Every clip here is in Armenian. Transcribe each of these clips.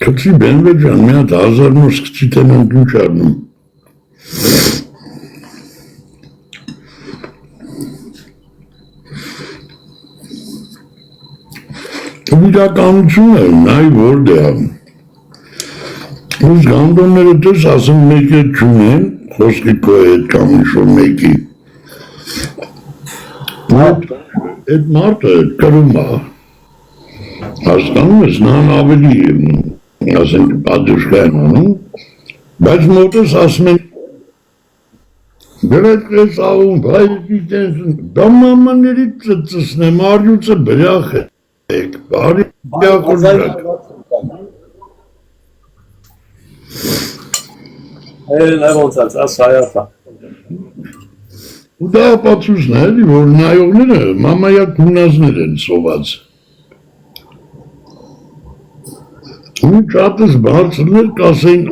Քցի բենվե ջան, մի հատ 1000 նոց քցի տենանք ինչ արնում։ Իրականություն է, նայ որդ է։ Ուս գանդոնները տես ասում մեկ է չունեն, խոսքի քո հետ կամ ինչ-որ մեկի։ Այդ մարդը կրում է։ Հասկանում ես, նրան ավելի, ասենք, պատուշկա են անում, բայց մոտս ասում են, գրետ կես աղում, բայրի տենսուն, դա մամաների ծծնեմ, արդյուցը բրյախ եք, բարի բյախորժակ։ Լևոնցած, աս հայապա։ Ու դա ապացուսն է, որ նայողները մամայա կունազներ են սոված։ Ու չատս բարձրներ կասեին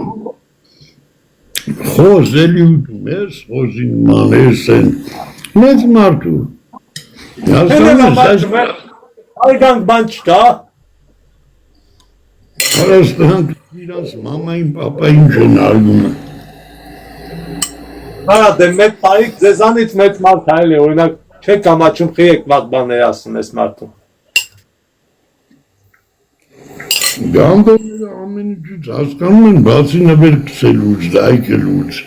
խոզելի ուտում ես, խոզին մանես են, մեծ մարդու։ Այգանք բան չկա։ Հարաստրանք իրանց մամային պապային չեն արգում է։ Հարա դե մեկ տարիք ձեզանից մեծ մարդ հայել է, օրինակ չեք ամաչում խիեք վատ բաներ ասում ես մարդում։ Գանդոնները ամեն ինչից հասկանում են, բացի նվեր կսելուց, դայքելուց։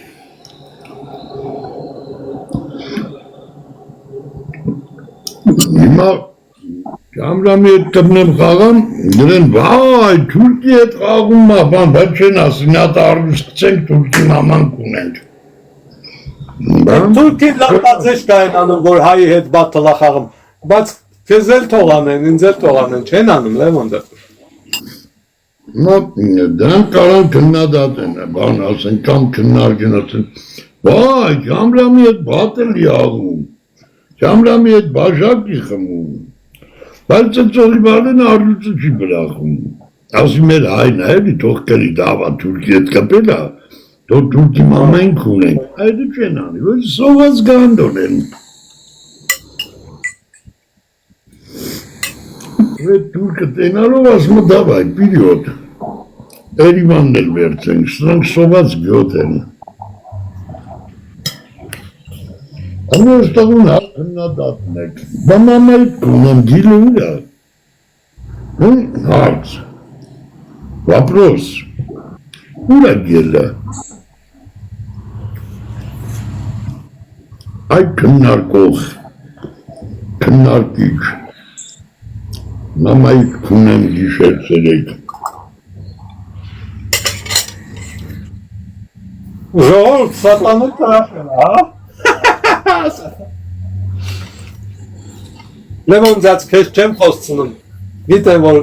Հիմա Կամրամի հետ կպնեմ խաղամ, դրեն վայ, թուրքի հետ խաղում մապան, բայց չեն ասին, հատ առուս կցենք թուրքի մաման կունենք։ Թուրքին լապացեշ կային անում, որ հայի հետ բատ թլախաղում, բայց կեզ էլ թողանեն, ինձ էլ թողանեն, չեն անում, լևոն դե։ Դրանք կարան քննադատեն, բան ասեն, կամ քննարկեն ասեն, վայ, Կամրամի հետ բատ էլի աղում, Կամրամի հետ բաժակի խմում, բայց ծծողի բանեն արդյուցը չի բրախում, ասի մեր հայն այլի թող կրի դավա թուրքի հետ կպել է, թող թուրքի մամային կունենք, այդը չեն անի, որ սոված գանդոն են։ Այդ թուրքը տենալով ասում է դավայ, պիրիոտ, Երևանն էլ վերցենք, սրանք սոված գյոտ են։ Անոց տաղուն հնադատն եք, բա մամայի կունեմ գիլը ուր է, հարց, վապրոս, ուր է գելը, այ քննարկող, քննարկիչ, մամայի կունեմ գիշեր ծերեք, Ժողորդ սատանու տրաշեն, հա? Լևոն ձած քեզ չեմ խոսցնում, գիտեմ, որ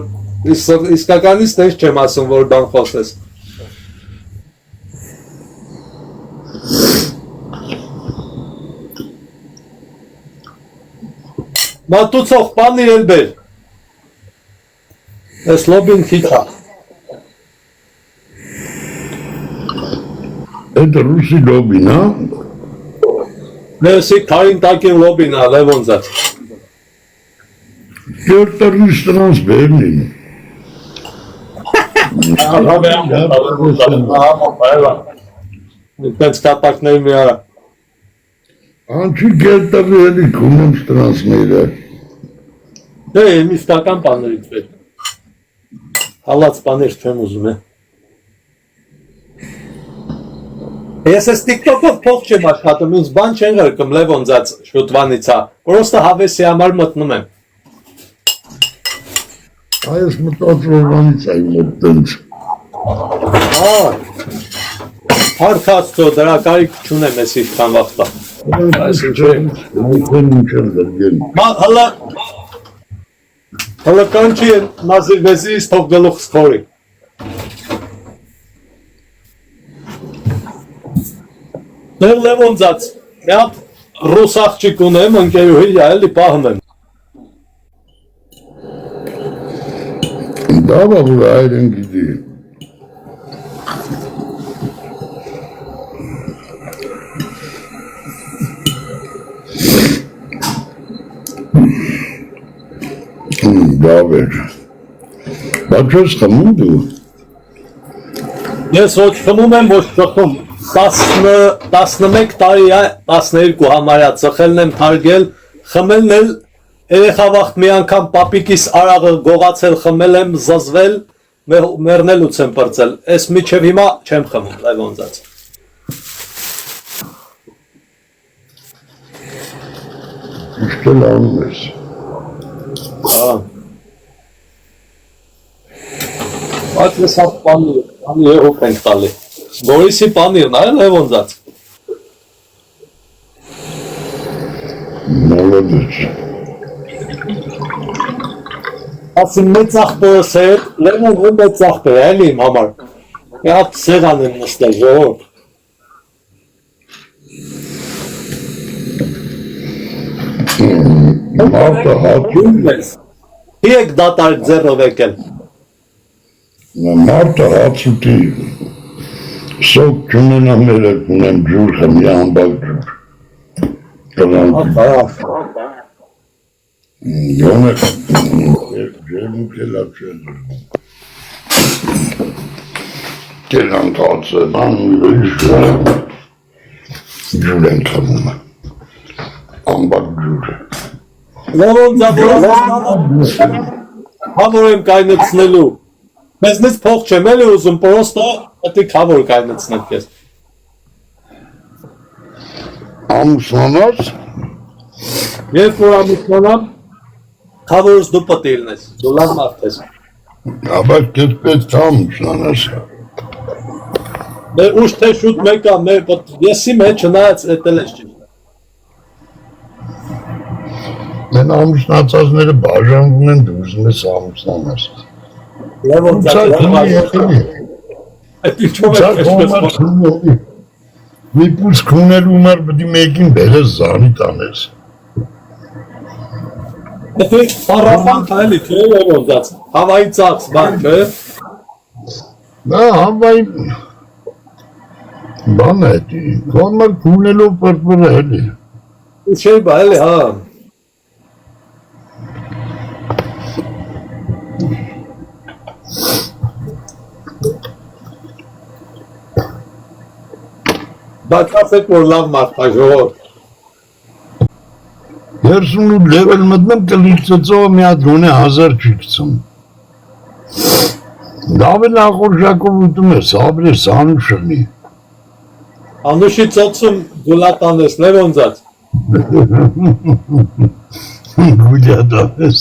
իսկականից տես չեմ ասում, որ բան խոսես։ Մատուցող պանի էլ բեր, ես լոբին քիքա։ Այդ ռուսի լոբին, հա? Լեսի քարին տակին լոբին, հա, լևոն ձած։ Կերտարի ստրանց բերնին։ Պենց կապակների մի արա։ Անչի կերտարի էլի կունեմ ստրանցները։ Դե, միստական պաներից բեր։ Հալած պաներ չեմ ուզում է։ Ես ես տիկտոքով փող չեմ աշխատում, ինձ բան չեն գրկում լևոն ձած շուտվանից հա, պրոստը հավեսի համար մտնում եմ։ Այս մտածրովանից այ մոտ տենց։ Հարքացտո դրա կարիք չունեմ ես իշխան վաղտա։ Այս ինչ եմ դրգել։ Հլը կանչի նազիր վեզիս թող գլուխ սքորի։ Ներ լևոն ձած, մի հատ ռուս աղջիկ ունեմ, ընկերուհի էլի պահում եմ։ Դավա որ այրեն գիտի։ Դավեր։ Բայց ես խմում դու։ Ես ոչ խմում եմ, ոչ ծխում, 11 տարի է, 12 համարյա ծխելն եմ թարգել, խմելն էլ, երեխա վաղտ մի անգամ պապիկիս արաղը գողացել խմել եմ, զզվել, մերնելուց եմ պրծել, ես միջև հիմա չեմ խմում, լևոնձած։ Իշտել անում ես։ Այդ ես հատ պանիր հոք ենք տալի, Գորիսի պանիրն այլ լևոնձած։ Մոլոդեչ։ Ասին մեծ աղբորս հետ, լևոն ու մեծ աղբոր է, էլի իմ համար։ Հատ սեղան եմ նստել, ժողոր։ Մարդը հացում ես։ Հիեք դատարկ ձեռով եկել։ Մարդը հացուտի սոկ չունենա մերեք ունեմ ջուր խմի ամբակ ջուր։ Կլանք։ Յոնը ջերմուկ է լավ չեն։ Կելանք հացը, ջուր են խմում։ Ամբակ ջուր։ Լևոն ձաբորով հավոր եմ կայնեցնելու։ Մեզնից փող չեմ էլի ուզում, պրոստո պետք հավոր կայնեցնեք ես։ Ամուսնանաց։ Երբ որ ամուսնանամ, հավորս դու պետք ելնես, դու լավ մարդ ես։ Աբակ կետ պետք ամուսնանաց։ Մեր ուշ թե շուտ մեկա, եսի մեջ չնայած էտել ես ճիշտ։ Մեն ամուսնացածները բաժանվում են դու ուզում ես ամուսնանաս։ Լևոն ձաբորով այդ ինչով է քշպես։ Մի պուս քունելու մար բդի մեկին բերես զանի տանես։ Եթե պարապան կայելի չէ լևոնձած, հավայի ծախս բան չէ։ Դա հավայի բան է, կոնմար քունելով պրպր է հելի։ Ուշեի բա էլի, հա։ Բայց ասեք, որ լավ մարդ է ժողոր։ 38 լևել մտնեմ կլիքծծով մի հատ գոնե 1000 չի կծում։ Դավել ախորժակով ուտում ես, ապրես անուշրնի։ Անուշի ծոցում գուլատանես, լևոնձած։ Գուլատանես։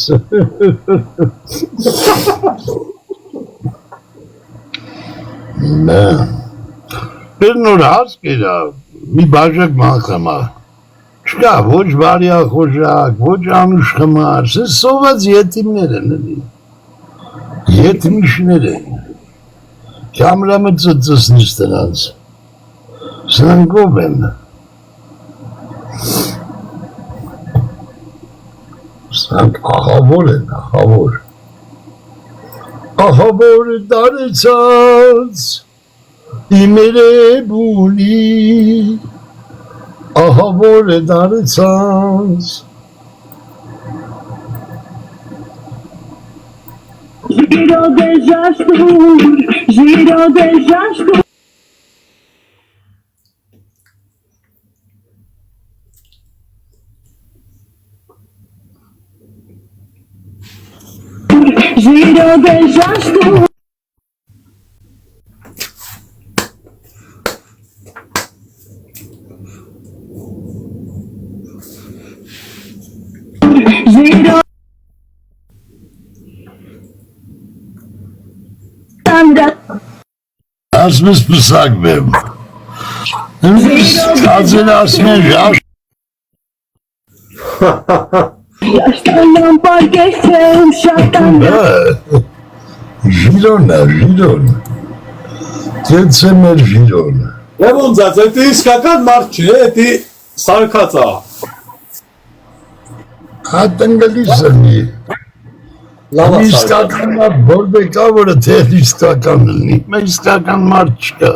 Նա։ Պերնոր հասկ երա, մի բաժակ մանխամա, չկա ոչ բարյա խոժակ, ոչ անուշ խմար, սես սոված ետիմներ են էլի, ետիմիշներ են, կամրամը ծծսնիշ տնանց, սնանգով են, սնանք ախավոր են, ախավոր դարեցած, Իմերը բունի, ահավոր է դարեցանց։ Ժիրոդ է ժաշտում, ժիրոդ է ժաշտում Ժիրոդ է ժաշտում Ասմես պսակ բեմ, կազել ասմեն ժաշ, Yaşlandan parkeşim şartlandan ժիրոն, կեցեմ էր ժիրոն, Լևոնձած, էդի իսկական մարդ չի, էդի սարկած ա։ հատնգլիս ընի, իսկական մարդ բորբեկա, որը թել իսկական ընի, մե իսկական մարդ չկա,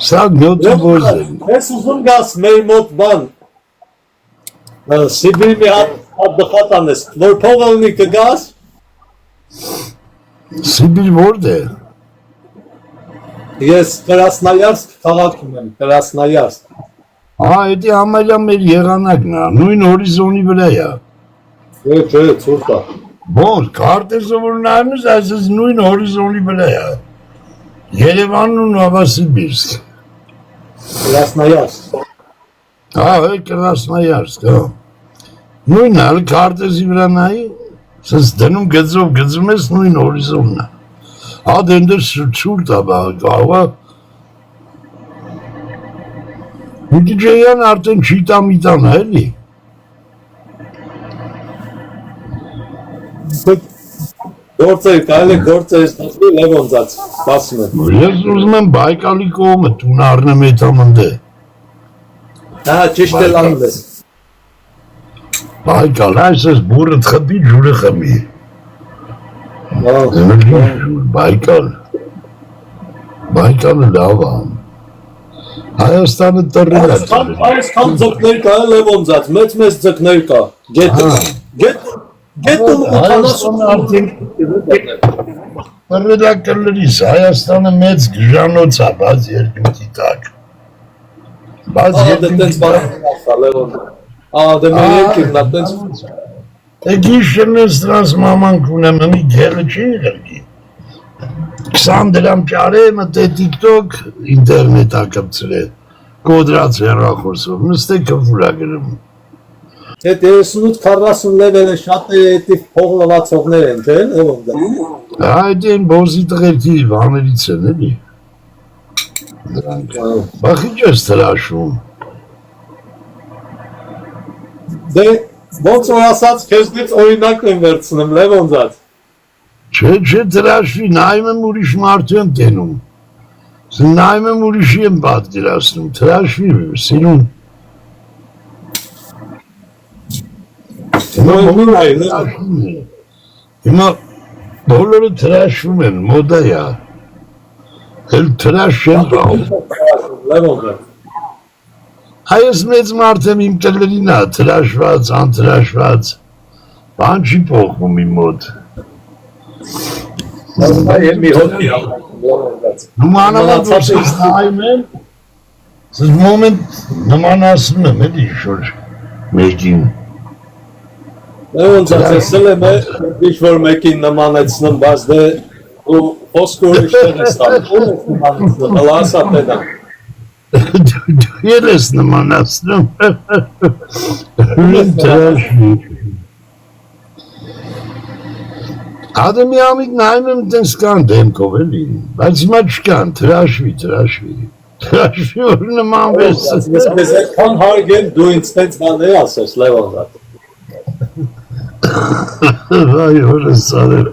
սա նյոտը ոզ են, Ես ուզում գաս մեր մոտ բան, Սիբիրի մի հատ դխատ անես, որ փողը ունի կգաս, Սիբիր որդ է, Ես Կրասնոյարսկ քաղաքում եմ, Կրասնոյարսկ։ Դա համարյա մեր եղանակն է, նույն հորիզոնի վրա է։ Չէ, ցուրտ է։ Որ քարտեզը որ նայում ես, այսպես նույն հորիզոնի վրա է։ Երևանն ու Նովոսիբիրսկ։ Կրասնոյարսկ։ Կրասնոյարսկ, նույնն է, քարտեզի վրա նայի, սենց դնում գծում ես նույն հորիզոնն է։ Դենդեր ցուրտ է, կարող է։ Դիջեյան արդեն չիտամիտան է, էլի։ Գործեր, կարելի գործեր ստացվի Լևոնձած, սպասում եմ։ Ես ուզում եմ Բայկալի կողմը տուն առնեմ հետամնդե։ Ճիշտ էլ անում ես։ Բայկալ, այսպես բուրըտ խպի ջուրը խմի։ Բայկալը լավ է։ Հայաստանը տրել է։ Այսքան ձկներ կա Լևոնձած, մեծ ձկներ կա։ Գետում 40 արդեն տրելա կլրիս, Հայաստանը մեծ գժանոց է, բաց երկնքի տակ։ Բաց Լևոնձած։ Դե մեր երկիրն է, տենց։ Գիշերն ես դրանց մամանք ունեմ, մի գելը չի եղրգի։ 20 դրամ ճարեմ, թե տիկտոք ինտերնետ ակպցրել, կոդրած հեռախոսով, նստե կվուրա գրում։ Թե 38-40 լևերը շատերը էտի փող լվացողներ են, չէ՞, Լևոնձած։ Այդ են բոզի տղերքի վաներից են, էլի։ Բախի չես տրաշում։ Դե, ոնց որ ասած, քեզնից օրինակ եմ վերցնում, Լևոնձած։ Չէ, տրաշվի, նայում եմ ուրիշ մարդու եմ տենում։ Նայում եմ ուրիշի եմ պատկերացնում, տրաշվի, սիրուն։ Հիմա բոլորը տրաշվում են, մոդա է, էլ տրաշ չեն պահում։ Այս մեծ մարդ եմ իմ կլերին է, տրաշված, անտրաշված, բան չի փոխվում իմ մոտ։ Նմանավատ որ սես նայում եմ, սես մոմենտ նմանացնում եմ, էլի շոր մեկին։ Լևոնձած, ասել եմ ինչ-որ մեկին նմանեցնում, բայց դե ու ոսկոր իշտեղ ես տանում, ում ես նմանեցնում, հլա ասա տենա։ Դու էլ ես նմանացնում, ուրեն տրաշվի։ Հադը մի ամիկ նայում եմ տենց կան դեմքով էլի, բայց հիմա չկան, տրաշվի, որ նմանվես։ Ես մեզ այդքան հարգեմ, դու ինձ տենց բաներ ասես, Լևոնձած։ Վայ հորս սարեր։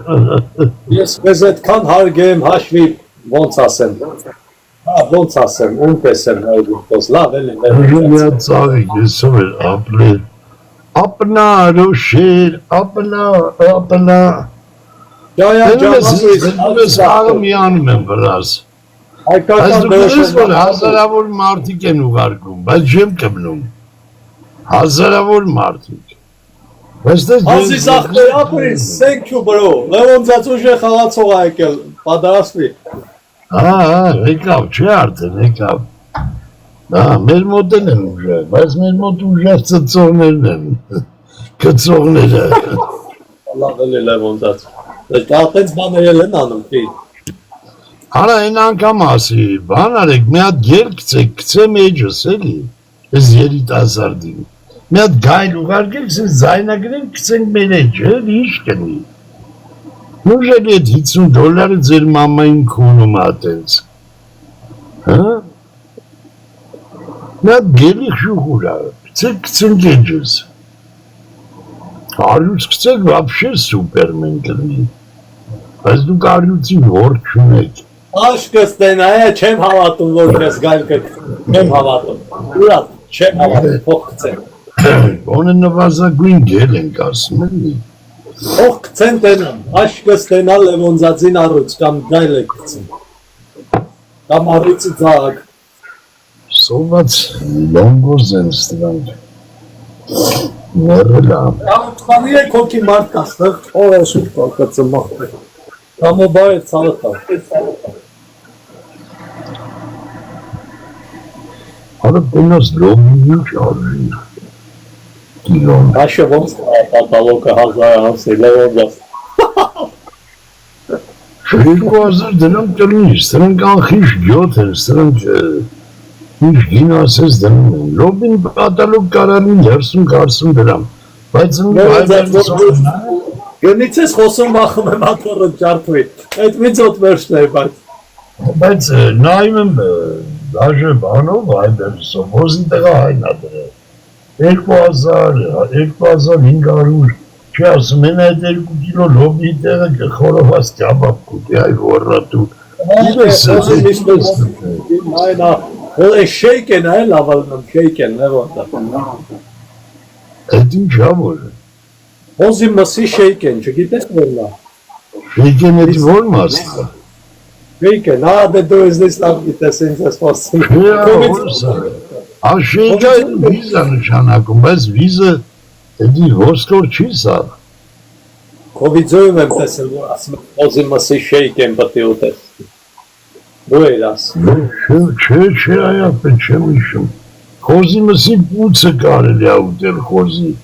Ես մեզ այդքան հարգեմ, հաշվի ոնց ասեմ, ոնց ասեմ, ունպես եմ հայդուքոս, լավ էլ եմ։ Μια ծաղիկ եսով էր ապրել, ապնա ռոշեր, ապնա։ Ես աղը միանում եմ վրաս։ Այս դու գնես որ հազարավոր մարդիկ են ուղարկում, բայց չեմ կմնում։ Հազարավոր մարդիկ։ Ազիզ աղբեր ապրիս, thank you bro, Լևոնձած ուժ է խաղացող այկել, պատրաստվի։ Եկավ, չէ արդեն, եկավ։ Մեր մոտ են ուժը, բայց մեր մոտ ուժեղ ծծողներն են, կծողները։ Լավ էլ է Լևոնձած, տենց բաներ են անում, պի։ Արա են անգամ ասի, բան արեք, մի հատ գեր կծե մեջս էլի, ես երիտասարդին։ Մի հատ գայլ ուղարկեք, սենց զայնագրենք կծենք մեր էջը, ինչ կնի։ Նուժելի էդ $50 ձեր մամային քունում ատենց։ Մի հատ գելի խուղուրա, կծենք էջս։ Արյուց կծենք վապշե սուպերմեն կլնի, բայց դուք արյուցի որ չունեք։ Աշկս տենայա չեմ հավատում, որ կես գայլ չեմ հավատում, ուրատ չեմ հավատում, փող կծենք։Ոնը նվազագույն գել ենք ասում էլի։ Փող կծեն տենամ, աշկս տենա Լևոնձածին առուց, կամ գայլ է կծեն, կամ առուցի ծաղակ։ Սոված լոնգոզ են ստրանք, ներելա։ Կամ կանի է կոքի մարդ կաստեղ, ով է շուտ կոքացը մաղբե, կամ ու բայ է ծաղը տավ։ Արը տենաս լոբին ինչ արժի։ Կիլոն։ Աշը ոնց կատալոգը 1000 հանցի լեվոնդաս։ 2000 դրամ կլինի, սրանք անխիշ գյոթ են, սրանք ինչ գին ասես դնում են, լոբին կատալոգ կարալին 30-40 դրամ, բայց Գնից ես խոսում վախում եմ ատորը ճարդվի, այդ մի ծոտ վերջն է, բայց նայում եմ դաժը բանով այդեր սովոզի տեղա հայնա դրել, 2500 չի ասում են այդ 2 կիլո լոբի տեղը կխորովաց կյաբապ կուտի այ որրատու, շեյք են այլ ավալնում, շեյք են, այդ ինչ համար է, Հոզի մսի շեյք են, չգիտես որնա։ շեյք են էդի որ մասը։ Շեյք են, դե դու ես լավ գիտես ինձ ես խոսում։ Շեյքը վիզա նշանակում, բայց վիզը էդի ոսկոր չի սա։ Կովիձոյում եմ տեսել, որ ասում եմ հոզի մսի շեյք են պտի ուտես։ Դու էր ասում։ Չէ, այապեն չեմ իշում։ Խոզի մսի պուցը կարելի է ուտել խոզի։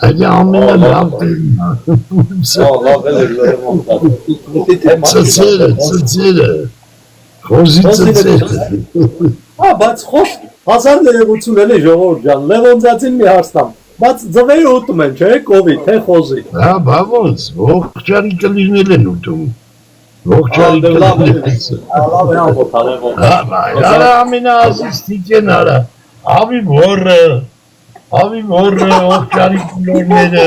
Այդ ամենը լավ ծծերը, խոզի ծծերը։ Բայց խոշ, հազար ներեղություն էլի ժողոր ջան, լևոնձացին մի հարստամ, բայց ձվերը ուտում են, չէ, կովի, թե խոզի։ Բա ոնց, ողջարի կլիրնել են ուտում, ողջարի կլիրնել։ Լավ է ամոտ արևոտ։ Արա ամենը ասիստիկ են արա, Ավի մորը, ողջարի կլորները,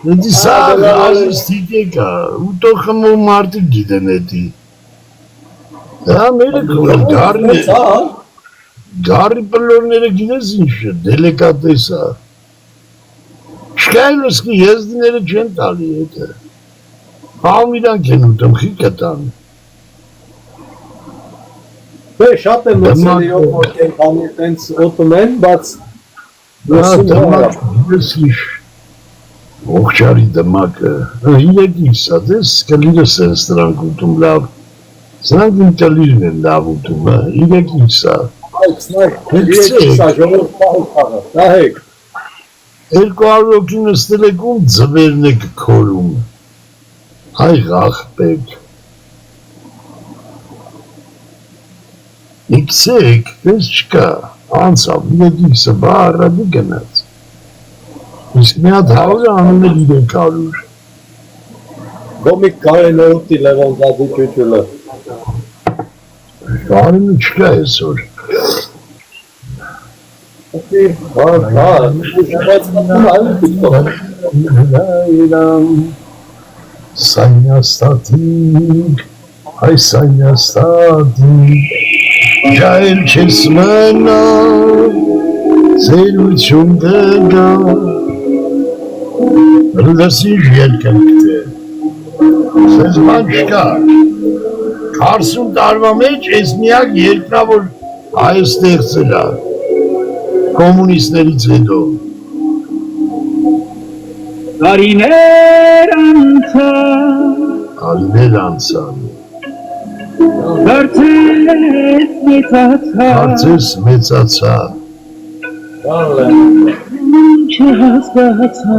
նետի սաղ ասիստիկ է կա, ուտող խմով մարդիկ գիտեն էդի։ Դա մերը կորել, գարի պլորները գինես ինչ է, դելեկատես է։ Չկայլ ոսկի եզդիները չեն տալի էդը։ Համ իրանք են ուտում, խիք է տան։ Դե շատ եմ մցելի որ կենքանի տենց ուտում են, բայց Ողջարի դմակը, իրեկիս է, դես կլիրս են սրանք ուտում լավ, սրանք իմ կլիրն են լավ ուտում, իրեկիս է, նահեք, 200 օքին նստել եք ում ձվերն եք քորում, այ աղպեք, իքսեք, դես չկա, անցավ, իրեկիսը բա առադի գնաց, իսկ մի հատ հավը անում է 300 գոմիկ կարեն է ուտի լևոնձադի ճուճուլը կարենը չկա այսօր Սայնյաստատիկ, այ սայնյաստատիկ Ջայլ չես մնա, ծերություն դգա, լսիչ երկնք թե, սեզ ման չկա, 40 տարվա մեջ ես միակ երկնավոր հայս տեղծել է, կոմունիստներից հետո։ Տարիներ անցան, Կարծես մեծացա,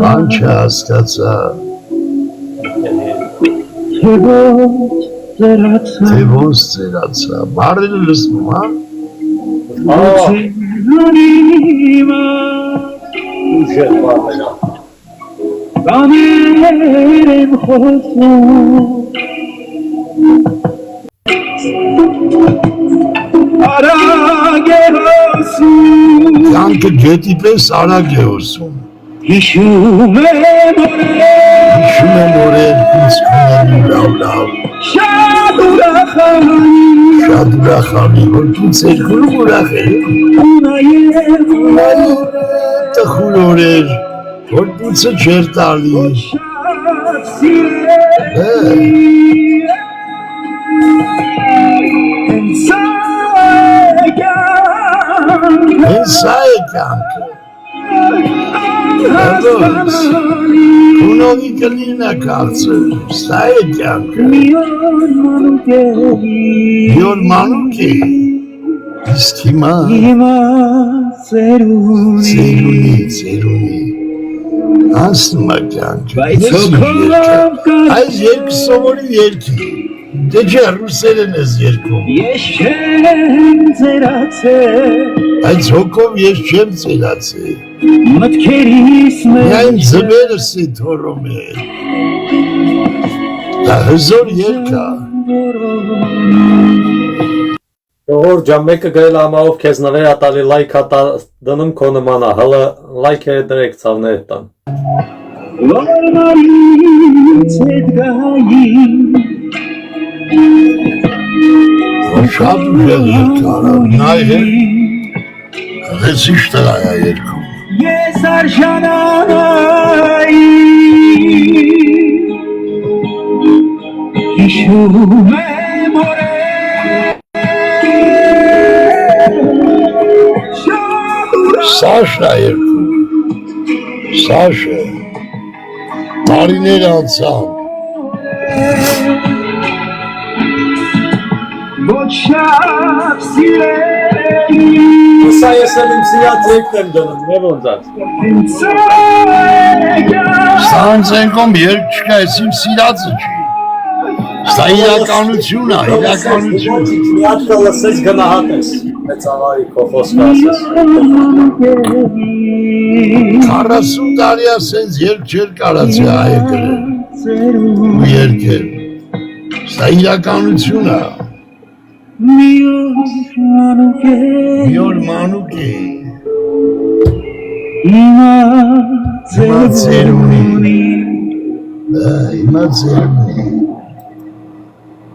բան չհասկացա, թե ոնց ծերացա, բարերը լսվում, հա? Բաներ եմ խոսում Արագ է հոսում Կյանքը գետի պես արագ է հոսում Հիշում եմ օրեր ինձ կունենի լավ Շատ ուրախանի որ ինձ երկրում ուրախ է տխուր օրեր որ բուցը չեր տալի Շատ սիրել Հենց սա է կյանքը Կունովի կլինա կարծր, սա է կյանքը Մի օր մանուկ է Իսկ հիմա ծերունի ասում է կյանքը այս երկը սովորի երկի դե չէ ռուսերեն ես երկում Ես չեմ ծերացել այս հոգով ես չեմ ծերացել Մտքերիս միայն ձվերս է թորում է դա հզոր երկա Ժողովուրդ ջան, մեկը գրել ամառով քեզ նվեր ատալի լայք հատա դնում քո նմանա, հլը լայքերը դրեք ցավներ տան։ Որնալից հետ գայի Շատ ուժեղ երկար նայր Ես իշտր այա երկում Ես արժանայի Հիշում եմ օրեր Սաշա երկում Սաշը Տարիներ անցան Ոչ շատ սիրելի Սա ես էլ իմ սիրած երկն եմ դնում, նե ոնց ած։ Սանց ենքում երկ չկա, ես իմ սիրածը չի Սա իրականություն է, իրականություն Մի հատ կը լսես գնահատես, մեծ ավարի քո խոսքը ասես։ 40 տարի ասենց երկ չեր կարացի այը գրել ու երկել Սա իրականություն է Մի օր մանուկ է Հիմա ծերունի Հիմա ծերունի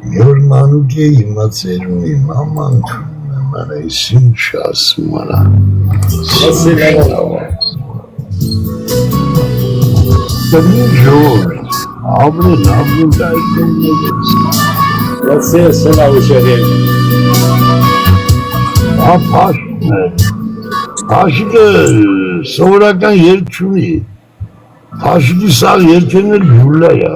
Մի օր մանուկ է հիմա ծերունի Մաման թունում է այս ինչ ասում արա Դնի ժորդ Ավրեն դայքն նեգեց Լսի ես սենա ուշերի Պաշկն է Պաշկը սովորական երկ չունի Պաշկի սաղ երկերն էլ բուլլա է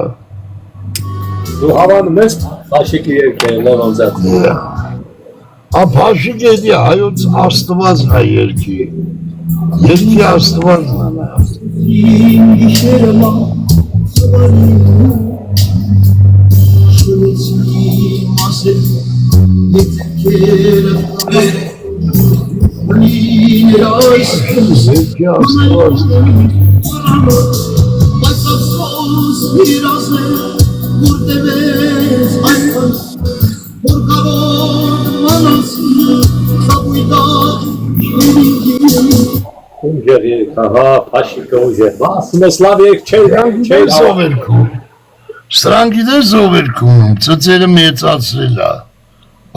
Դու հավանում ես Պաշիկի երկերը, լևոն ձատ Պաշիկ էդի հայոց աստված է երկի Երկի աստվածն է Երկի աստվածն է Ուժեր երկ, ահա, Պաշիկը ուժեր Ասում ես լավ երկ չէր Զովերքում Սրանք գիտես զովերքում Ծծերը մեծացրել է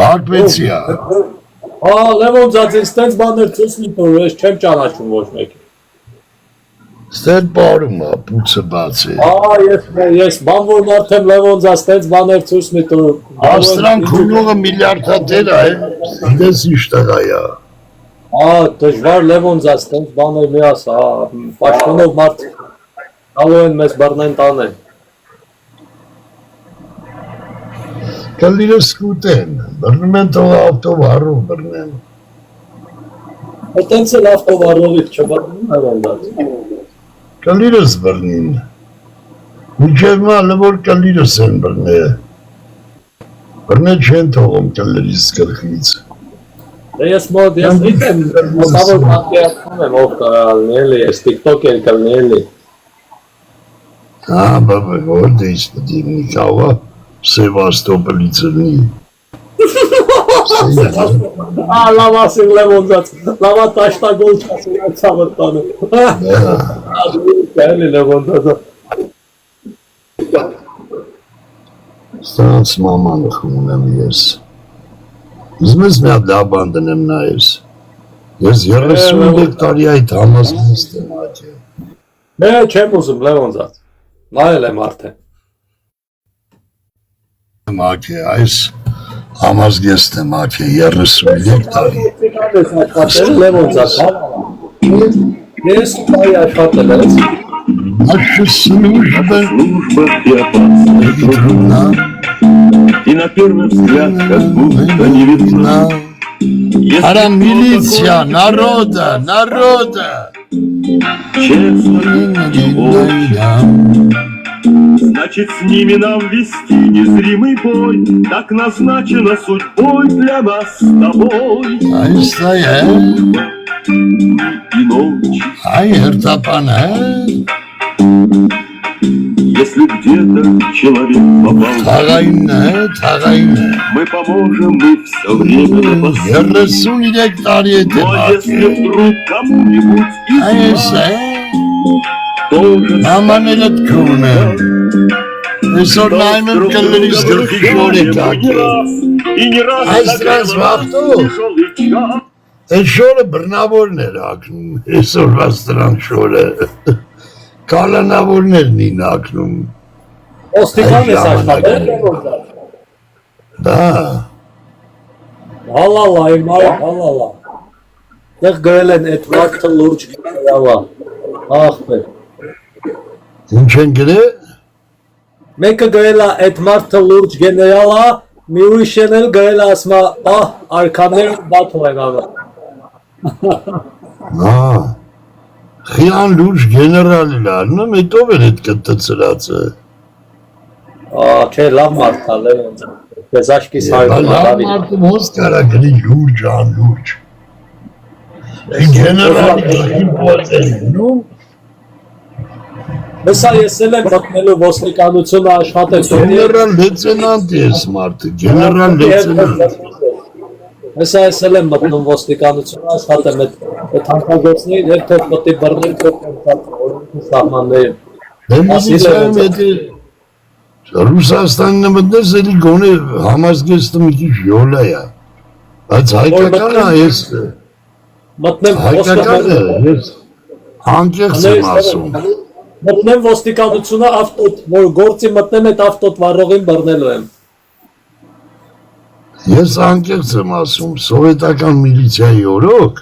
Բարկվեցի է Լևոն ձած ես տենց բաներ ծուս մի տոր ես չեմ ճանաչում ոչ մեկի Ստեր պարում է պուցը բաց է Ես բանվորն արդեմ Լևոն ձած տենց բաներ ծուս մի տոր Աստրանք քունողը միլիարդատեր է Դես իշտեղ է Դժվար Լևոն ձած տենց բաներ մի ասա Պաշտոնով մարդ Ալու են մեզ բռնեն տանեն Կլիրը սկուտեն Բռնում են թող ավտովարով բռնեն Տենց էլ ավտովարովից չբռնում Լևոն ձած Կլիրս բռնին Միջև մալը որ կլիրս են բռնե Բռնե չեն թողում կլիրիս կրխից Ես մոտ ես դիտեմ մոտավոր պատկերացնում եմ ով կարալն էլի ես TikTok էլ կլնի էլի բաբա որ դեից պտիմնի կավա Սևաստոպոլից ըլնի լավ ասին Լևոն ձած լավա տաշտագոլ չասին ցավը տանը էլի Լևոն ձածը Ստանց մամանը խմում եմ ես Ուզում ես մի հատ լաբան դնեմ նայես Ես 33 տարի այդ համազգիստ եմ ատյա չեմ ուզում Լևոն ձած նայել եմ արդեն Ատյա այս համազգիստ եմ ատյա 33 տարի Լևոն ձած ես տարի աշխատել ես Наша служба И на первый взгляд как будто не видна Ара милиция, народа, народа. Честно, значит, с ними нам вести незримый бой. Так назначено судьбой для нас с тобой. Ай, стоять. И ночь, Ай, хертапана. если где-то человек попал, Թաղայինը, мы поможем, мы все время на посту. 33 տարի է Но если вдруг кому-нибудь из Այս нас է, тоже ամաները թքուն է, այսօր նայում եմ կլրիս գրխի շոր է կակել, и не раз Այս нагрел դրանց нас վաղթով, тяжелый час. այս շորը բրնավորն էր ակնում, այսօրվաց դրան շորը, կալանավորներն էին ակնում, Ոստիկան ես աշխատել։ դա, Հալալա, իմ այ, հալալա։ Դեղ գրել են այդ մարդը լուրջ գնալա։ Ախպեր։ ինչ են գրե, Մեկը գրել է այդ մարդը լուրջ գեներալա, մի ուրիշն էլ գրել է ասма, արքաներ բաթող են աղա։ խիան լուրջ գեներալի լարնում, հետով էր էդ կտծրացը, Չէ, լավ մարդ է, լեվն, ես աշկիս հայրում լավ Դավիթ։ մարդը ոնց կարա գրի լուրջ անլուրջ, գեներալի գլխին պոց է լինում, Մեսա ես էլ եմ մտնելու ոստիկանությունը աշխատել։ գեներալ լեցենանտ է ես մարդը, գեներալ լեցենանտ, Մեսա ես էլ եմ մտնում ոստիկանությունը աշխատեմ այդ հարկագործների և թող պտի բռնել թող սահմանները։ դեմիզիցայում էդի Ռուսաստանին մտնես էլի գոնե համազգեստը մի քիչ յոլա է, բայց հայկականը ես, Մտնեմ հայկականը ես անկեղծ եմ ասում, Մտնեմ ոստիկանությունը ավտոտ, որ գործի մտնեմ այդ ավտոտ վարողին բռնելու եմ։ ես անկեղծ եմ ասում, սովետական միլիցիայի օրոք,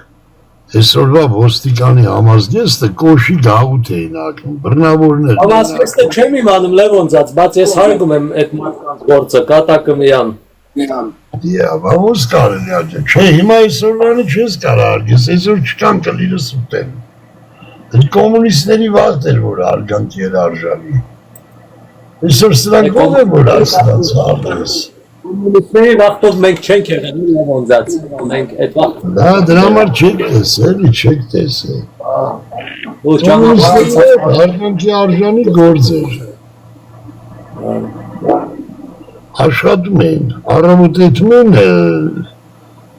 այսօրվա ոստիկանի համազգեստը կոշի գաղութ էին ակնում, բռնավորներ։ Համազգեստը չեմ իմանում Լևոնցած, բայց ես հարգում եմ այդ մարդկանց գործը, կատակը միան։ Ոնց կարելի է, չէ, հիմա այսօրվանը չես կարա հարգես, այսօր չկան կլիրս ուտեն։ Կոմունիստների վաղտ էր, որ հարգանք երարժանի։ Այսօր սրանք ով է, որ ասնած հարգես։ Կոմունիստների վաղտով մենք չենք եղել Լևոնցած, մենք այդ վաղտ։ Դա դրա համար չեք տեսել, չեք տեսել։ Ու Կոմունիստները հարգանքի արժանի գործ էր։ Աշխատում էին, առավոտեթում են,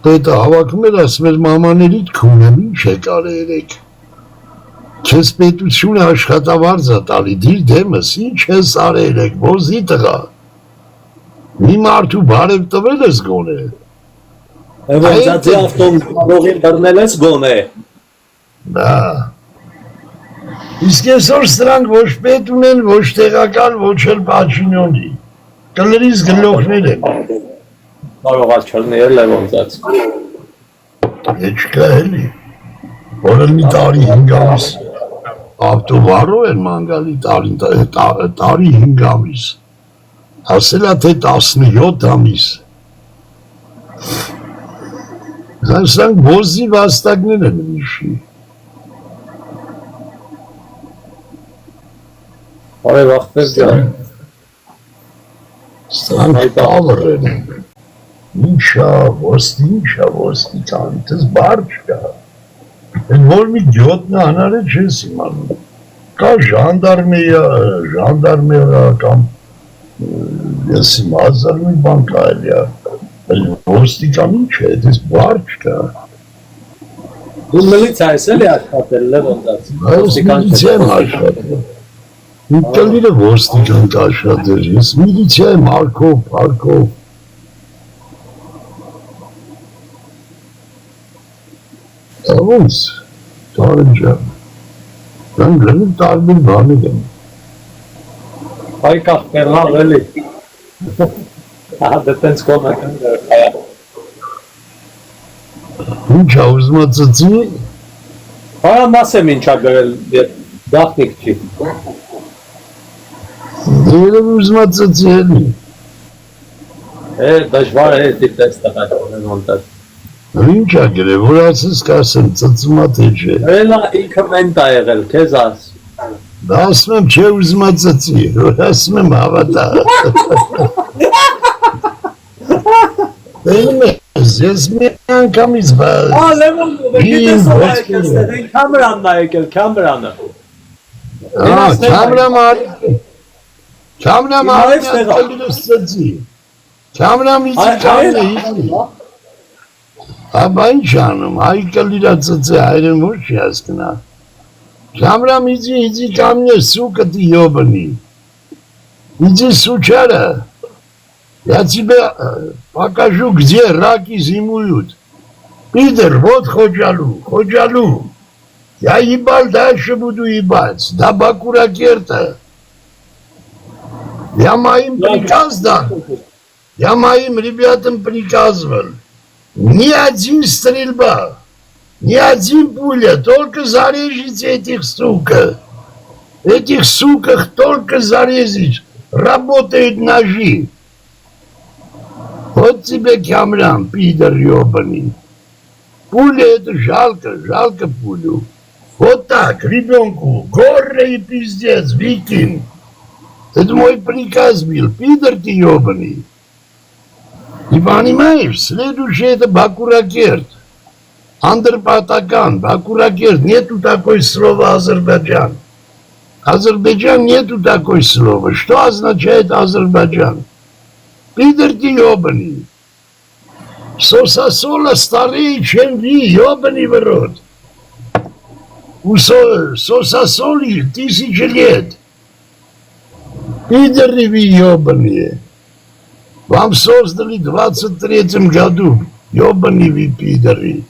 պետը հավաքում էր, ասում էր մամաներիդ քունեմ, ինչ է կարե երեք։ Քեզ պետությունը աշխատավարձ է տալի, դիր դեմս, ինչ ես արել եք, ոզի տղա։ Մի մարդու բարև տվել ես գոնե։ Լևոնցածի ավտոն վարողին բռնել ես գոնե։ Դա։ Իսկ այսօր սրանք ոչ պետ ունեն, ոչ տեղական, ոչ էլ Պաչինյոնի։ Կլրից գլոխներ են։ Կարող է չլներ Լևոնցած։ Եչկա էլի, որ էլ մի տարի 5 ամիս ավտովարով են մանգալի տարի 5 ամիս, ասել է թե 17 ամիս, սրանք ոզի վաստակներ են միշի, Բարև ախպեր ջան։ սրանք կավրեր են, ինչա ոստիկան, տես բար չկա, որ մի գյոտնը հանար է չես իմանում, կա ժանդարմերա կամ ես իմազար մի բան կայելի է, ոստիկան ինչ է, տես բար չկա, Դու միլիցիա ես էլի աշխատել Լևոնցած։ այս միլիցիա եմ աշխատել, մի կլիրը ոստիկան կաշխատեր, ես միլիցիա եմ արկով, Ոնց, Տարեն ջան, դրանք գրել տարբեր բաներ են, Հայք ախպեր լավ էլի։ Դե տենց կոմենտ են։ ինչ ա ուզմա ծծի, Հարամ ասեմ ինչա գրել, դախնիկ չի։ երև ուզմա ծծի էլի, Դժվար է դի տես տղա Լևոնցած։ Ինչ ա գրել, որ ասես կասեմ, ծծմա թե չէ։ Էլա ինքը մենտ ա եղել, քեզ աս։ Դա ասում եմ չէ ուզմա ծծի, որ ասում եմ հավատա։ Դեմ ես մի անգամից բալ։ Լևոն, գիտես ով է եկել, կամերանն ա եկել, կամերանը։ Կամրամարի ծծի։ Կամրամիցի կամրի։ Աբա ինչ անում, հայ կլիրա ծծե, հայրեն որ չի հասկնա։ Կամրամիցի իձի կամնե սուկը դի յոբնի։ Իձի սուչարը, я тебе покажу, где раки зимуют. Пидор, вот Ходжалу. Я ебал, дальше буду ебать. До Бакуракерта. Я моим приказ дал. Я моим ребятам приказывал. Ни один стрельба, ни один пуля, только зарежите этих сука. Этих суках только зарезать. Работают ножи. Вот тебе Камран, пидор ебаный. Пуля это жалко пулю. Вот так, ребенку, горе и пиздец, викинг. Это мой приказ был, пидор ты ебаный. И понимаешь, следующее это Бакуракерт. Андерпатакан, Бакуракерт, нету такой слова Азербайджан. Азербайджан нету такой слова. Что означает Азербайджан? Пидор ты ебаный. Сосасола старее, чем вы, ебаный в рот. У Сосасоли 1000 лет. Пидоры вы ебаные. Вам создали в 23-м году. Ебаные вы пидоры.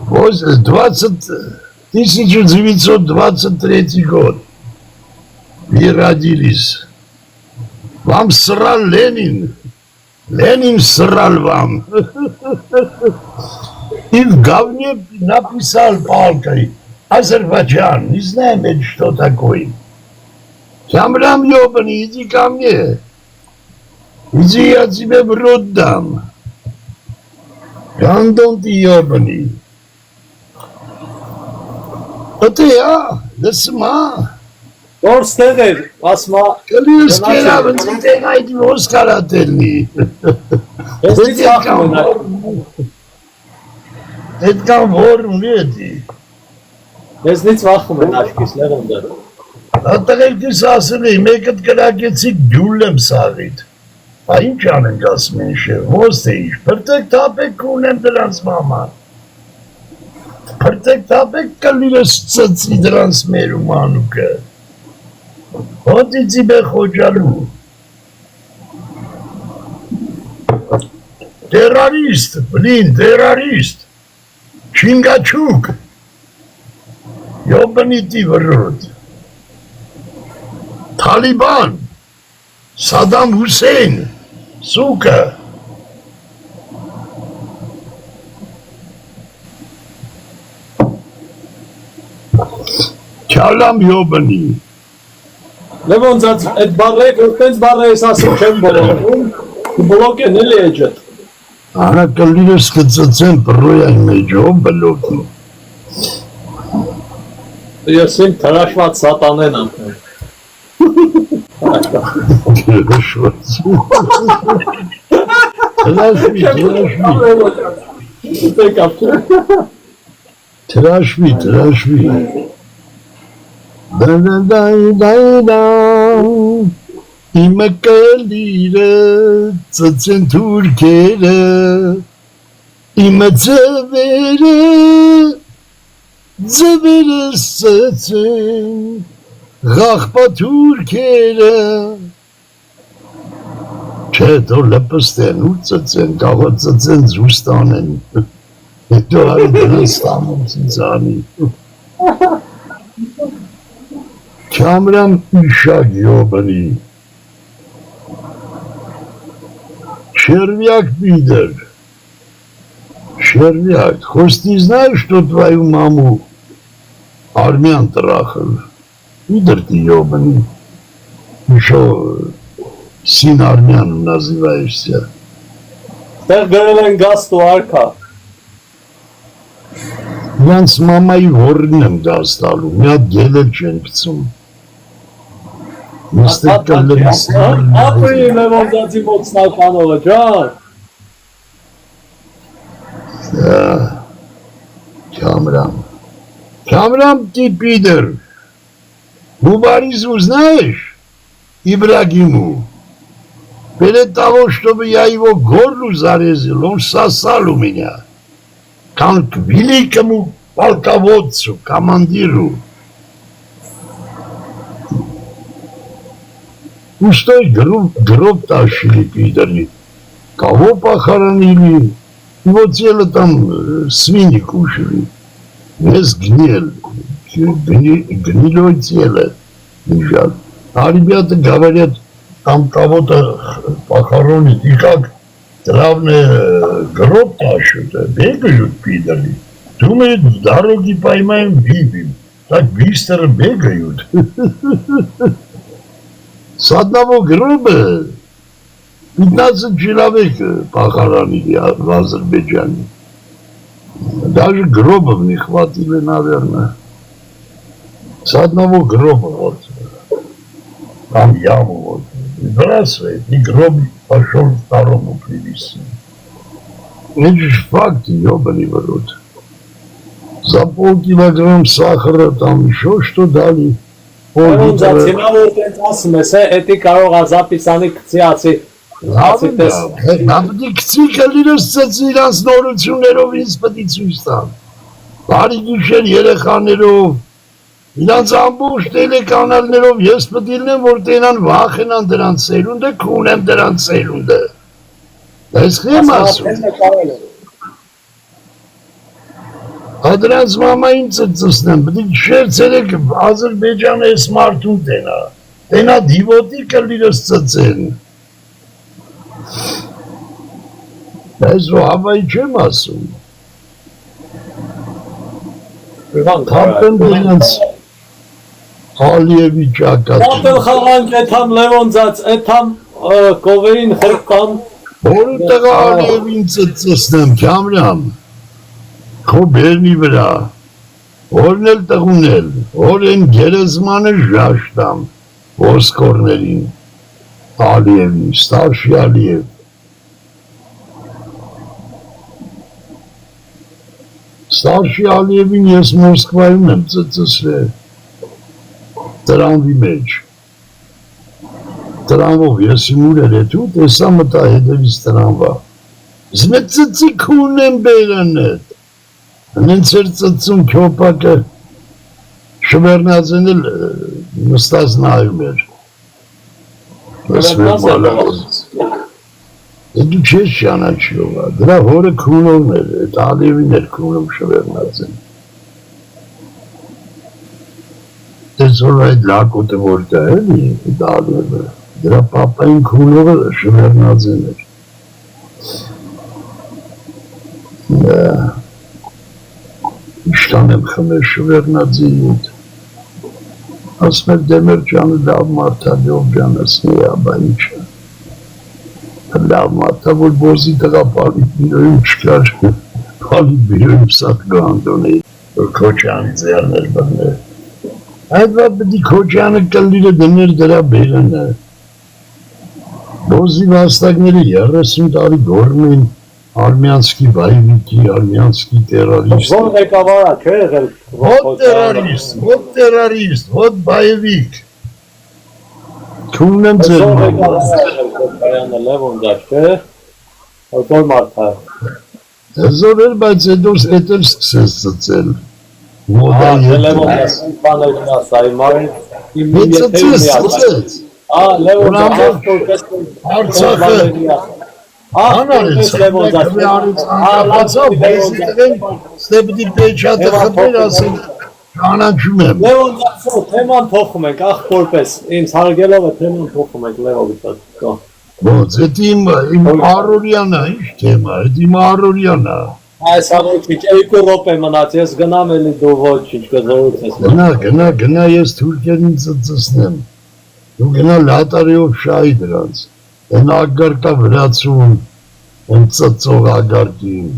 1923 год. Вы родились. Вам срал Ленин. Ленин срал вам. И в говне написал палкой Азербайджан. Не знаем ведь, что такое. Камрам ебаный, иди ко мне. Иди, я тебе в рот дам. Гандон ты ебаный. Это я, лесма. Որստեղ էր, ասմա, Կլյուս կերավն զիտեն այդ ոս կարատելնի։ ես դից վախում են, Այդ կան որ ունի էդի։ ես դից վախում են աշկիս, լեղոնդը։ Ատաղերքիս ասել էի, մեկըտ կրակեցիք գյուլ եմ սաղիտ։ Ա ինչ անենք ասում են շև, ոստ է իշ, պրտեք թապեք կունեմ դրանց մաման։ Պրտեք թապեք կլիրս ծծի դրանց մեր ու մանուկը։ Вот и тебе Ходжалу. Террорист, блин, террорист. Чингачук. Ёбаный ты в рот. Талибан. Саддам Хусейн. Сука. Чалам ёбаный. Լևոն ձած, այդ բարրեք, որպես բարրե ես ասում չեմ բոլորում, բլոկ են էլի էջըտ։ Արա կլիրս կծծեն պրոյան մեջով բլոկի։ Ես իմ թրաշված սատանեն անգամ։ Թրաշվի։ Իմը կլիրը ծծեն թուրքերը, իմը ձվերը ծծեն, ղախպա թուրքերը, չէ, թոր լպստեն, ու ծծեն, կաղա ծծեն զուստանեն, հետո հարի դրան ստանում ծիծանի։ Камрам ишак ёбаный. Червяк, пидор. Червяк. Хоть не знаешь, что твою маму армян трахал? Пидор ты ёбаный. Еще сын армяном называешься. Տեղ գրել են գաստ ու արքա։ Իրանց մամայի հորին եմ դաս տալու, մի հատ գելել չեն գցում։ Մստեր կլելիս Ապրի Լևոնզացի մոծնականողը ջան։ Камрам ты пидор. Губаризму знаешь? Ибрагиму. Перед того, чтобы я его горлу зарезал, он сосал у меня. Как великому полководцу, командиру. Пустой гроб тащили пидоры. Кого похоронили? Его тело там свиньи кушали. Весь гниль, гнилое тело лежат. А ребята говорят, там кого-то похоронят. И как травный гроб тащат, бегают пидоры. Думают, в дороге поймаем, выбьем. Так быстро бегают. С одного гроба 15 человек похоронили в Азербайджане. Даже гробов не хватило, наверное. С одного гроба вот. Там яму вот. И бросает, и гроб пошел второму привезти. Это же факты, ебаный в рот. За полкилограмм сахара там еще что дали. Լևոնզացի մամուտ ենք ասում ես, էտի կարող ազապիսանի կցիացի Նապդի կցի կլիրս ծծի իրանց նորություններով ինձ պտի ծույս տան բարի գիշեր երեխաներով իրանց ամբողջ տելեկանալներով ես պտի լինեմ որ տենան վախենան դրանց սերունդը կունեմ դրանց սերունդը ես խեմ ասում Adrens mamayın ծծսնեմ, պտի շերցերեք Ադրբեջանը ես մարդուն տենա, տենա դիվոտի կլիրս ծծեն։ Ես ու հավայի չեմ ասում։ Թապեն դրանց Ալիևի ճակաչ։ Ապել խաղանք էթամ Լևոնզաց, էթամ կովերին խրկան։ Որու տղա Ալիևին ծծսնեմ, կամրամ։ Քո բերնի վրա, որն էլ տղունել, որ են գերեզմանը ժաշտամ, ոսկորներին, Ալիևին, Ստարշի Ալիև։ Ստարշի Ալիևին ես Մոսկվայում եմ ծծսվել, տրամվի մեջ, տրամով ես իմ ուրեր էթու, տեսա մտա հետևից տրամվա, զմե ծծի քուն եմ բերան էտ, Նենց էր ծծում քյոպակը շվերնածեն էլ նստած նայում էր ես մեր մալակոց դու չես ճանաչիով դրա հորը քունովն էր էտ Ալիևին էր քունում շվերնածեն ես որ այդ լակոտը որ կա էլի էտ Ալիևը դրա պապային քունովը շվերնածեն էր Իշտան եմ խմեր շվերնածի յուտ, ասմ էր դեմեր ճանը լավ մարդա լով ճանասնի աբա ինչը, լավ մարդա, որ բոզի տղա պալիտ բիրոյում չկար, պալիտ բիրոյում սատ գանդոն էի, որ քոչանի ձերներ բրներ, այդ վատ բդի քոչանը կլիրը դներ դրա բերանը, բոզի վաստակները 30 տարի գորմ են, Արմյանսկի բայվիկի, արմյանսկի տերարիստ։ Ո՞ր ղեկավարա չէ եղել։ Ո՞տ տերարիստ, ո՞տ բայվիկ։ Քունն եմ ձեր մամա։ Կայանը Լևոնզաց չէ։ Ո՞ր մարդա։ Զոր էր, բայց հետո էլ սկսես ծծել։ Մոդա Լևոնզաց բաներն ասայի մարին։ ծծեց։ Լևոնզաց Արցախը Անարից աղացավ, բեզի տղեն ստեպդի պեչատը խպեր ասեն ճանաչում եմ։ Լևոնզացով թեման թողում ենք, աղբորպես, ինձ հարգելով է թեման թողում ենք Լևոնզաց։ Ոնց, էդ իմ առորյանա, ինչ թեմա, էդ իմ առորյանա։ Այս ավոչիչ, 2 րոպե մնաց, ես գնամ էլի դու ոչինչ կզորուց ես։ Գնա ես թուրքերին ծծսնեմ, դու գնա լատարեով շայի դրանց, են ագարտա վրացում, ծծող ագարկին։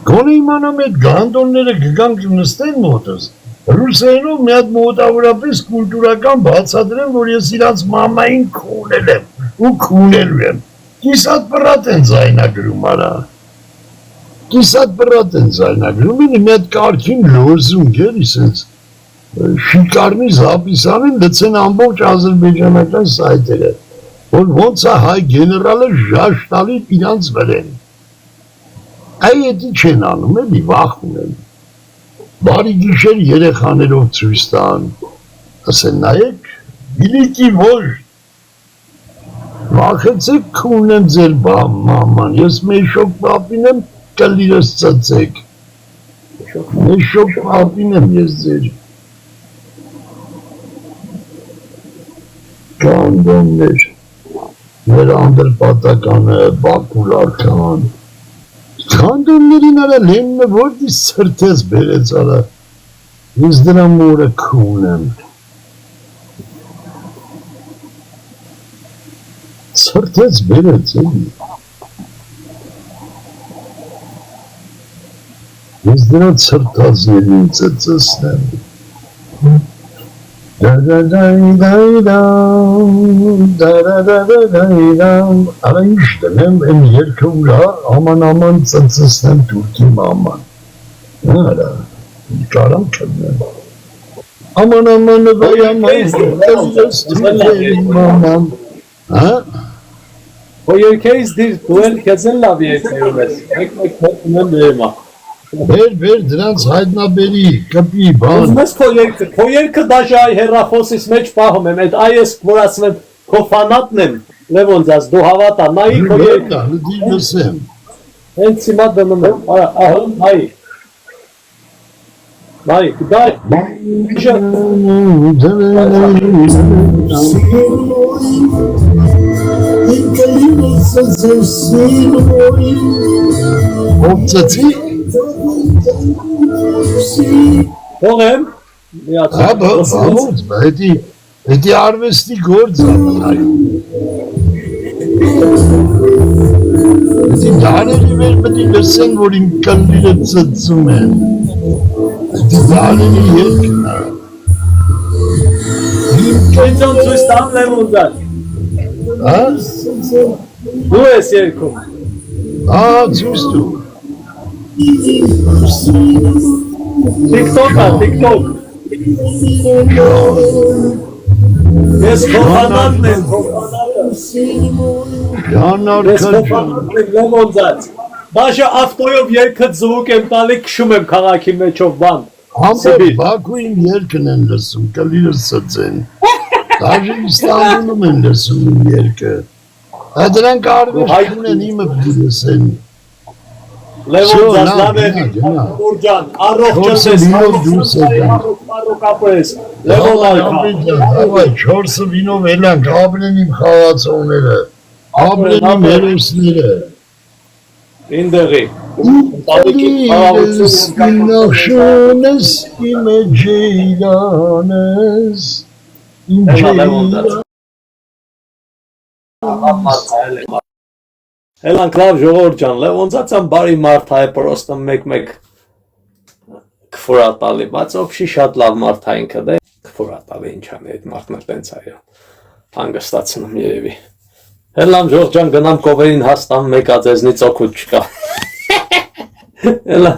Գոնե իմանամ այդ գանդոնները գգան կնստեն մոտս, ռուսերենով մի հատ մոտավորապես կուլտուրական բացատրեմ, որ ես իրանց մամային քունել եմ ու քունելու եմ։ Կիսատ պրատ են զայնագրում արա։ Կիսատ պրատ են զայնագրում, ինի մի հատ կարգին լոզունգ էր, իսենց շիկարնի զապիսանին լծեն ամբողջ ազերբայջանական սայթերը, որ ոնց է հայ գեներալը ժաշ տալի իրանց վրեն։ Այ էդի չեն անում, էլի վախում են։ Բարի գիշեր երեխաներով ցույց տան, ասեն նայեք, իլիկի ոչ, վախեցեք քունեմ ձեր մաման, ես մեշոկ պապին եմ, կլիրս ծծեք, մեշոկ պապին եմ ես ձեր։ Կանդոններ, մեր անդրպատականը, բակուր արքան, Քանդոններին արա լեննը որդի սրտես բերեց արա, ես դրա մորը քունեմ, սրտես բերեց էլի, ես դրա սրտազներին ծծսնեմ, Արա ինչ դնեմ եմ երկը ուրա աման ծծսնեմ թուրքի մաման, արա, կարամ կրնեմ, աման վայաման ծծս թուրքի մաման, Ու երկեից դիր դու էլ կեզեն լավ երկներում ես, մեկ ունեմ ներմա։ Բեր դրանց հայտնաբերի, կպի, բան։ Ուզմես քո երկը դաժե այ հեռախոսից մեջ պահում եմ, այդ այս որ ասում եմ քո ֆանատն եմ, Լևոն ձաս դու հավատա, նայի քո երկը։ Դի լսեմ։ Հենց հիմա դնում եմ, ահա, նայի, Ովծեցի։ Ող եմ, հետի արվեստի գործ ամնայում, հետի դարերի վեր պետի լսեն, որ իմ կլիրը ծծում են, հետի դարերի երկնա, Կենցոն ծույս տամ Լևոն ձաս, դու ես երկում, ծույս դու, TikTok-ա, TikTok, ես քո ֆանատն եմ, ես քո ֆանատն եմ Լևոն ձաս, բաշը ավտոյով երկը ձուկ եմ տալի քշում եմ քաղաքի մեջով բան, Ամբեր Բաքուին երկն են լսում, կլիրս ծծեն, դաժե Իստանբուլում են լսում իմ երկը, դրանք արվեշտ ունեն իմը բիրեսեն, Լևոն ձաս լավ է, Ուրջան, առողջ ես, առողջ ապրես, Լևոն արկա, Ավայ, 4 վինով էլանք, ապրեն իմ խաղացողները, ապրեն իմ հերոսները, ինդեղի, Ալիրես իմ նախշոնես, իմ ջեյրանես, իմ ջեյրանես, Էլանք լավ ժողոր ջան, Լևոն ձացան բարի մարդ է, պրոստը մեկ կվորատալի, բայց օբշի շատ լավ մարդ է ինքը դե, կվորատալի ինչ անի, այդ մարդն է տենց այո, հանգստացնում երևի, Էլան ժողոր ջան գնամ կովերին հաստան մեկ ածեզնից օգուտ չկա, Էլա